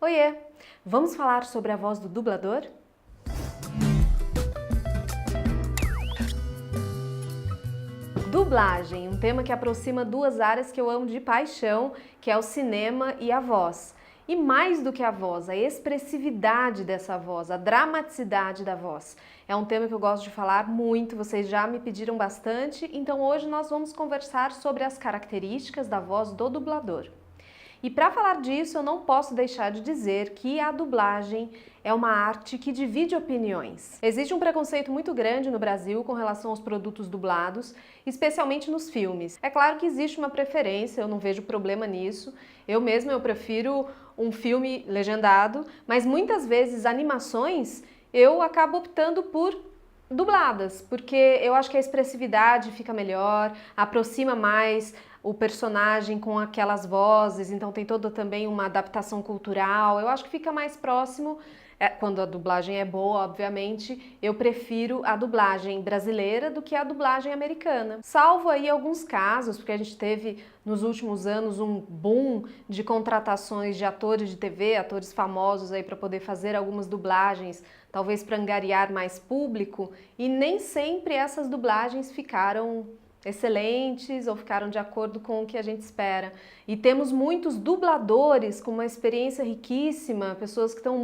Oiê! Vamos falar sobre a voz do dublador? Dublagem, um tema que aproxima duas áreas que eu amo de paixão, que é o cinema e a voz. E mais do que a voz, a expressividade dessa voz, a dramaticidade da voz. É um tema que eu gosto de falar muito, vocês já me pediram bastante, então hoje nós vamos conversar sobre as características da voz do dublador. E para falar disso, eu não posso deixar de dizer que a dublagem é uma arte que divide opiniões. Existe um preconceito muito grande no Brasil com relação aos produtos dublados, especialmente nos filmes. É claro que existe uma preferência, eu não vejo problema nisso. Eu prefiro um filme legendado, mas muitas vezes animações eu acabo optando por dubladas, porque eu acho que a expressividade fica melhor, aproxima mais o personagem com aquelas vozes, então tem toda também uma adaptação cultural, eu acho que fica mais próximo, quando a dublagem é boa, obviamente, eu prefiro a dublagem brasileira do que a dublagem americana. Salvo aí alguns casos, porque a gente teve nos últimos anos um boom de contratações de atores de TV, atores famosos aí para poder fazer algumas dublagens, talvez para angariar mais público, e nem sempre essas dublagens ficaram excelentes ou ficaram de acordo com o que a gente espera. E temos muitos dubladores com uma experiência riquíssima, pessoas que estão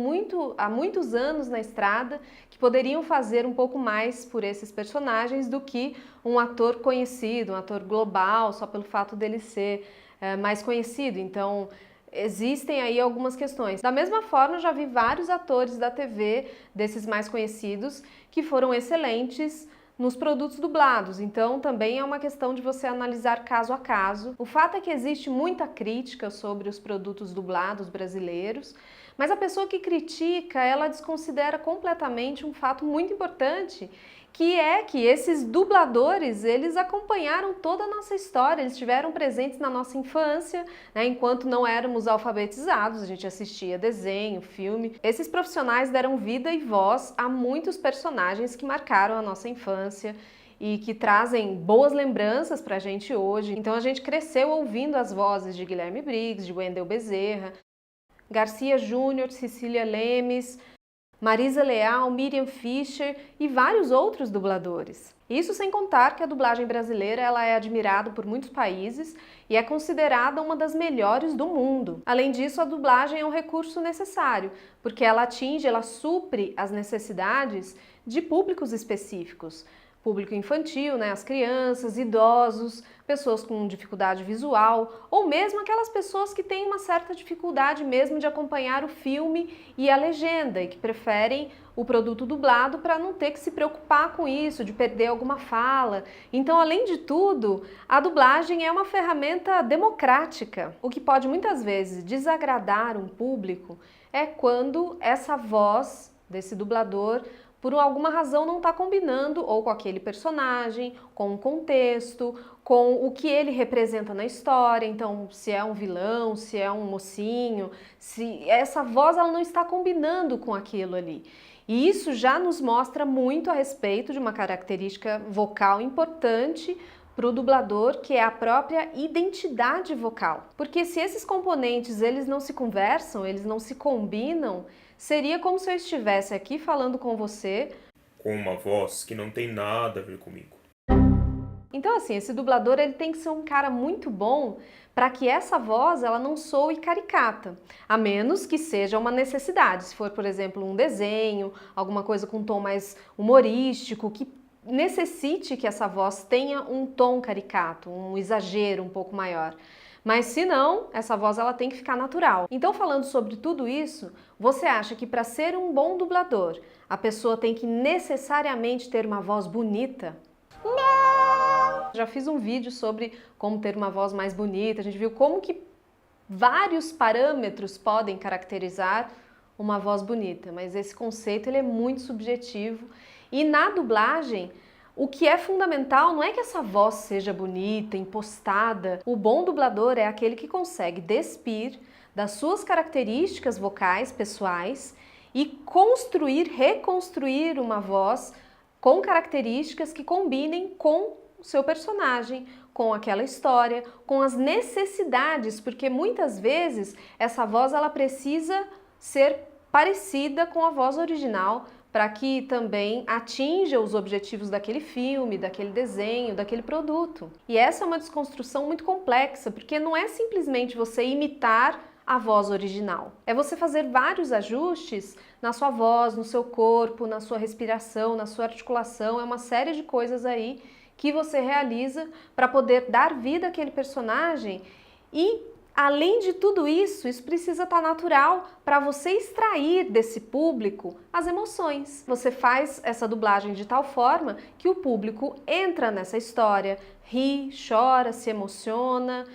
há muitos anos na estrada, que poderiam fazer um pouco mais por esses personagens do que um ator conhecido, um ator global, só pelo fato dele ser mais conhecido. Então, existem aí algumas questões. Da mesma forma, eu já vi vários atores da TV, desses mais conhecidos, que foram excelentes nos produtos dublados, então também é uma questão de você analisar caso a caso. O fato é que existe muita crítica sobre os produtos dublados brasileiros, mas a pessoa que critica, ela desconsidera completamente um fato muito importante, que é que esses dubladores, eles acompanharam toda a nossa história, eles estiveram presentes na nossa infância, né, enquanto não éramos alfabetizados, a gente assistia desenho, filme. Esses profissionais deram vida e voz a muitos personagens que marcaram a nossa infância e que trazem boas lembranças pra gente hoje. Então a gente cresceu ouvindo as vozes de Guilherme Briggs, de Wendel Bezerra, Garcia Júnior, Cecília Lemes, Marisa Leal, Miriam Fischer e vários outros dubladores. Isso sem contar que a dublagem brasileira ela é admirada por muitos países e é considerada uma das melhores do mundo. Além disso, a dublagem é um recurso necessário, porque ela supre as necessidades de públicos específicos. Público infantil, né, as crianças, idosos, pessoas com dificuldade visual ou mesmo aquelas pessoas que têm uma certa dificuldade mesmo de acompanhar o filme e a legenda e que preferem o produto dublado para não ter que se preocupar com isso, de perder alguma fala. Então, além de tudo, a dublagem é uma ferramenta democrática. O que pode muitas vezes desagradar um público é quando essa voz desse dublador por alguma razão não está combinando ou com aquele personagem, com o contexto, com o que ele representa na história. Então, se é um vilão, se é um mocinho, se essa voz ela não está combinando com aquilo ali. E isso já nos mostra muito a respeito de uma característica vocal importante para o dublador, que é a própria identidade vocal. Porque se esses componentes eles não se conversam, eles não se combinam, seria como se eu estivesse aqui falando com você com uma voz que não tem nada a ver comigo. Então assim, esse dublador ele tem que ser um cara muito bom para que essa voz ela não soe caricata, a menos que seja uma necessidade. Se for, por exemplo, um desenho, alguma coisa com um tom mais humorístico, que necessite que essa voz tenha um tom caricato, um exagero um pouco maior. Mas se não, essa voz ela tem que ficar natural. Então, falando sobre tudo isso, você acha que para ser um bom dublador, a pessoa tem que necessariamente ter uma voz bonita? Não! Já fiz um vídeo sobre como ter uma voz mais bonita, a gente viu como que vários parâmetros podem caracterizar uma voz bonita, mas esse conceito ele é muito subjetivo e na dublagem o que é fundamental não é que essa voz seja bonita, impostada. O bom dublador é aquele que consegue despir das suas características vocais pessoais e reconstruir uma voz com características que combinem com o seu personagem, com aquela história, com as necessidades, porque muitas vezes essa voz ela precisa ser parecida com a voz original, para que também atinja os objetivos daquele filme, daquele desenho, daquele produto. E essa é uma desconstrução muito complexa, porque não é simplesmente você imitar a voz original. É você fazer vários ajustes na sua voz, no seu corpo, na sua respiração, na sua articulação, é uma série de coisas aí que você realiza para poder dar vida àquele personagem e além de tudo isso, isso precisa estar natural para você extrair desse público as emoções. Você faz essa dublagem de tal forma que o público entra nessa história, ri, chora, se emociona,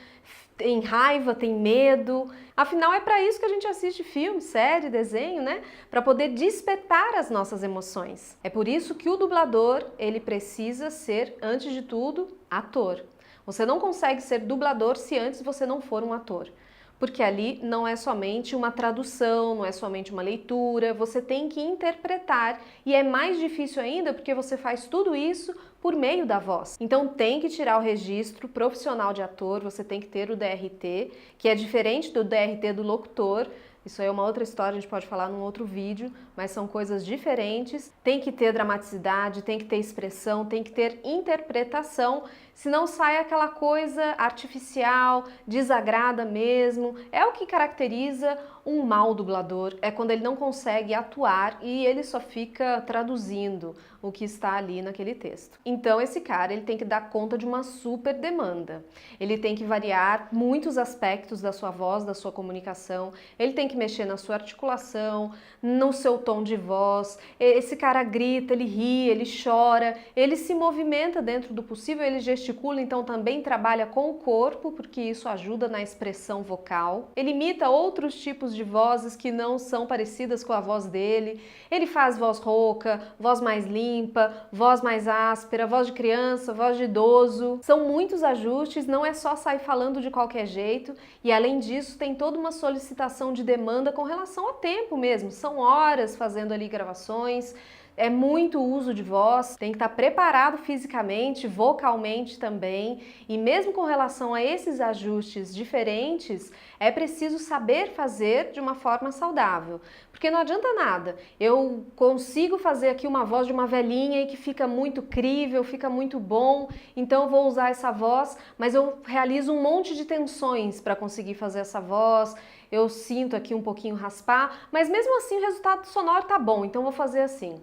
tem raiva, tem medo. Afinal, é para isso que a gente assiste filme, série, desenho, né? Para poder despertar as nossas emoções. É por isso que o dublador, ele precisa ser, antes de tudo, ator. Você não consegue ser dublador se antes você não for um ator. Porque ali não é somente uma tradução, não é somente uma leitura, você tem que interpretar e é mais difícil ainda porque você faz tudo isso por meio da voz. Então tem que tirar o registro profissional de ator, você tem que ter o DRT, que é diferente do DRT do locutor. Isso aí é uma outra história, a gente pode falar num outro vídeo, mas são coisas diferentes. Tem que ter dramaticidade, tem que ter expressão, tem que ter interpretação, senão sai aquela coisa artificial, desagrada mesmo. É o que caracteriza um mau dublador, é quando ele não consegue atuar e ele só fica traduzindo o que está ali naquele texto. Então esse cara, ele tem que dar conta de uma super demanda. Ele tem que variar muitos aspectos da sua voz, da sua comunicação, ele tem que mexer na sua articulação, no seu tom de voz. Esse cara grita, ele ri, ele chora, ele se movimenta dentro do possível, ele gesticula, então também trabalha com o corpo, porque isso ajuda na expressão vocal. Ele imita outros tipos de vozes que não são parecidas com a voz dele. Ele faz voz rouca, voz mais limpa, voz mais áspera, voz de criança, voz de idoso. São muitos ajustes, não é só sair falando de qualquer jeito e além disso tem toda uma solicitação de demanda com relação ao tempo mesmo. São horas fazendo ali gravações. É muito uso de voz, tem que estar preparado fisicamente, vocalmente também, e mesmo com relação a esses ajustes diferentes, é preciso saber fazer de uma forma saudável, porque não adianta nada, eu consigo fazer aqui uma voz de uma velhinha e que fica muito crível, fica muito bom, então eu vou usar essa voz, mas eu realizo um monte de tensões para conseguir fazer essa voz, eu sinto aqui um pouquinho raspar, mas mesmo assim o resultado sonoro tá bom, então eu vou fazer assim.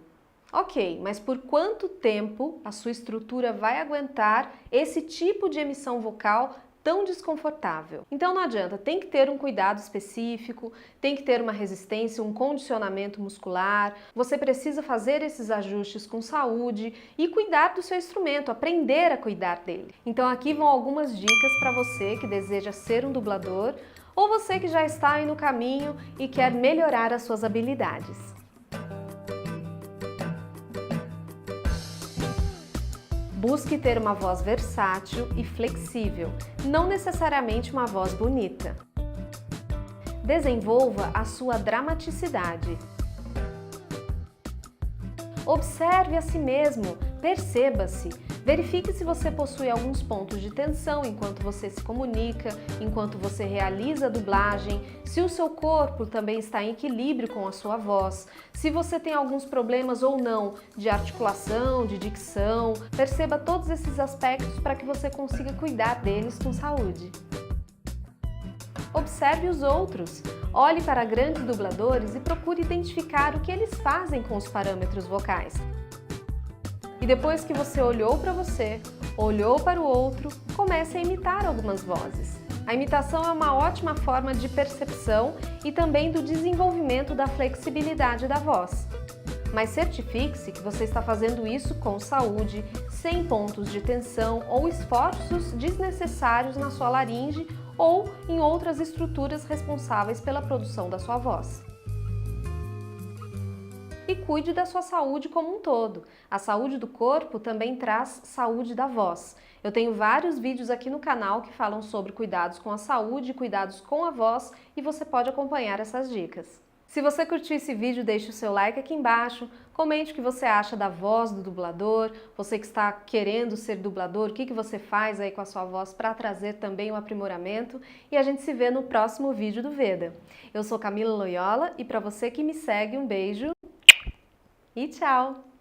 Ok, mas por quanto tempo a sua estrutura vai aguentar esse tipo de emissão vocal tão desconfortável? Então não adianta, tem que ter um cuidado específico, tem que ter uma resistência, um condicionamento muscular, você precisa fazer esses ajustes com saúde e cuidar do seu instrumento, aprender a cuidar dele. Então aqui vão algumas dicas para você que deseja ser um dublador ou você que já está aí no caminho e quer melhorar as suas habilidades. Busque ter uma voz versátil e flexível, não necessariamente uma voz bonita. Desenvolva a sua dramaticidade. Observe a si mesmo, perceba-se, verifique se você possui alguns pontos de tensão enquanto você se comunica, enquanto você realiza a dublagem, se o seu corpo também está em equilíbrio com a sua voz, se você tem alguns problemas ou não de articulação, de dicção, perceba todos esses aspectos para que você consiga cuidar deles com saúde. Observe os outros. Olhe para grandes dubladores e procure identificar o que eles fazem com os parâmetros vocais. E depois que você olhou para você, olhou para o outro, comece a imitar algumas vozes. A imitação é uma ótima forma de percepção e também do desenvolvimento da flexibilidade da voz. Mas certifique-se que você está fazendo isso com saúde, sem pontos de tensão ou esforços desnecessários na sua laringe ou em outras estruturas responsáveis pela produção da sua voz. E cuide da sua saúde como um todo. A saúde do corpo também traz saúde da voz. Eu tenho vários vídeos aqui no canal que falam sobre cuidados com a saúde, cuidados com a voz e você pode acompanhar essas dicas. Se você curtiu esse vídeo, deixe o seu like aqui embaixo, comente o que você acha da voz do dublador, você que está querendo ser dublador, o que você faz aí com a sua voz para trazer também um aprimoramento, e a gente se vê no próximo vídeo do Veda. Eu sou Camila Loyola e para você que me segue, um beijo e tchau!